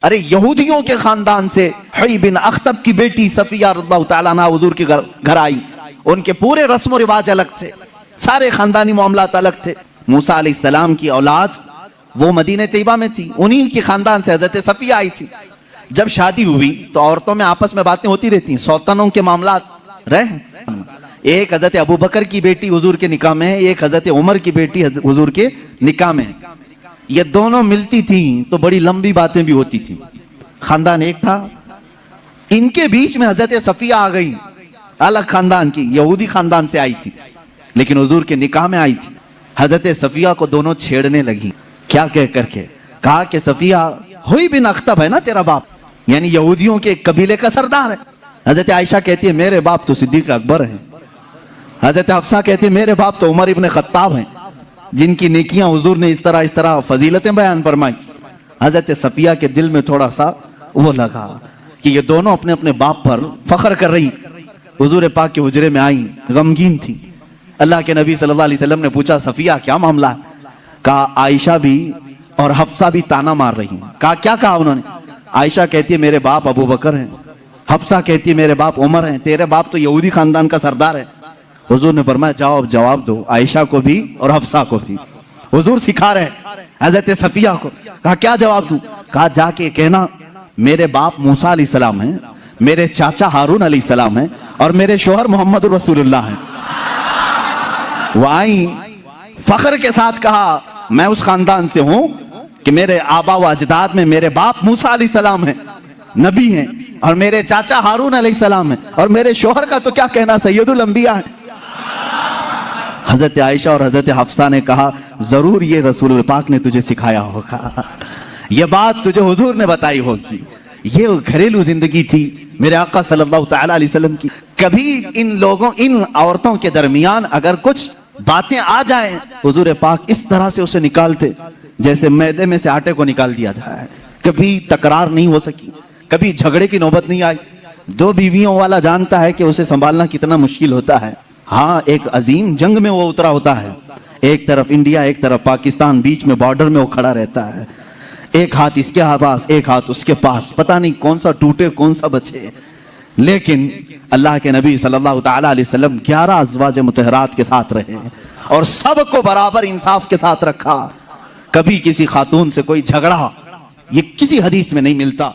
ارے یہودیوں کے خاندان سے حی بن اخطب کی بیٹی صفیہ رضی اللہ تعالیٰ عنہ حضور کے گھر آئی. ان کے پورے رسم و رواج الگ تھے, سارے خاندانی معاملات الگ تھے. موسیٰ علیہ السلام کی اولاد وہ مدینہ طیبہ میں تھی, انہی کے خاندان سے حضرت صفیہ آئی تھی. جب شادی ہوئی تو عورتوں میں آپس میں باتیں ہوتی رہتی ہیں, سوتنوں کے معاملات رہے. ایک حضرت ابو بکر کی بیٹی حضور کے نکاح میں ہے, ایک حضرت عمر کی بیٹی حضور کے نکاح میں ہے. یہ دونوں ملتی تھیں تو بڑی لمبی باتیں بھی ہوتی تھیں. خاندان ایک تھا, ان کے بیچ میں حضرت صفیہ آ گئی, الگ خاندان کی, یہودی خاندان سے آئی تھی لیکن حضور کے نکاح میں آئی تھی. حضرت صفیہ کو دونوں چھیڑنے لگی. کیا کہہ کر کے کہا کہ صفیہ ہوئی بن اخطب ہے نا تیرا باپ, یعنی یہودیوں کے قبیلے کا سردار ہے. حضرت عائشہ کہتی ہے میرے باپ تو صدیق اکبر ہیں. حضرت حفصہ کہتی ہے میرے باپ تو عمر ابن خطاب ہیں, جن کی نیکیاں حضور نے اس طرح فضیلتیں بیان فرمائی. حضرت صفیہ کے دل میں تھوڑا سا وہ لگا کہ یہ دونوں اپنے اپنے باپ پر فخر کر رہی. حضور پاک کے حجرے میں آئیں, غمگین تھی. اللہ کے نبی صلی اللہ علیہ وسلم نے پوچھا صفیہ کیا معاملہ ہے؟ کہا عائشہ بھی اور حفصہ بھی تانا مار رہی ہیں. کہا کیا کہا انہوں نے؟ عائشہ کہتی ہے میرے باپ ابو بکر ہیں, حفصہ کہتی ہے میرے باپ عمر ہیں, تیرے باپ تو یہودی خاندان کا سردار ہے. حضور نے فرمایا جاؤ اب جواب دو, عائشہ کو بھی اور حفصہ کو بھی. حضور سکھا رہے حضرت صفیہ کو. کہا کیا جواب دوں؟ کہا جا کے کہنا میرے باپ موسیٰ علیہ السلام ہیں, میرے چاچا ہارون علیہ السلام ہیں, اور میرے شوہر محمد رسول اللہ ہیں. وہ آئیں فخر کے ساتھ کہا میں اس خاندان سے ہوں کہ میرے آبا و اجداد میں میرے باپ موسیٰ علیہ السلام ہیں, نبی ہیں, اور میرے چاچا ہارون علیہ السلام ہیں, اور میرے شوہر کا تو کیا کہنا سید الانبیاء ہیں. حضرت عائشہ اور حضرت حفصہ نے کہا ضرور یہ رسول پاک نے تجھے سکھایا ہوگا, یہ بات تجھے حضور نے بتائی ہوگی. یہ گھریلو زندگی تھی میرے آقا صلی اللہ تعالیٰ علیہ وسلم کی. کبھی ان عورتوں کے درمیان اگر کچھ باتیں آ جائیں, حضور پاک اس طرح سے اسے نکالتے جیسے میدے میں سے آٹے کو نکال دیا جائے. کبھی تکرار نہیں ہو سکی, کبھی جھگڑے کی نوبت نہیں آئی. دو بیویوں والا جانتا ہے کہ اسے سنبھالنا کتنا مشکل ہوتا ہے. ہاں ایک عظیم جنگ میں وہ اترا ہوتا ہے, ایک طرف انڈیا ایک طرف پاکستان, بیچ میں بارڈر میں وہ کھڑا رہتا ہے. ایک ہاتھ اس کے پاس ایک ہاتھ اس کے پاس, پتہ نہیں کون سا ٹوٹے کون سا بچے. لیکن اللہ کے نبی صلی اللہ تعالیٰ علیہ وسلم 11 ازواج مطہرات کے ساتھ رہے اور سب کو برابر انصاف کے ساتھ رکھا. کبھی کسی خاتون سے کوئی جھگڑا یہ کسی حدیث میں نہیں ملتا.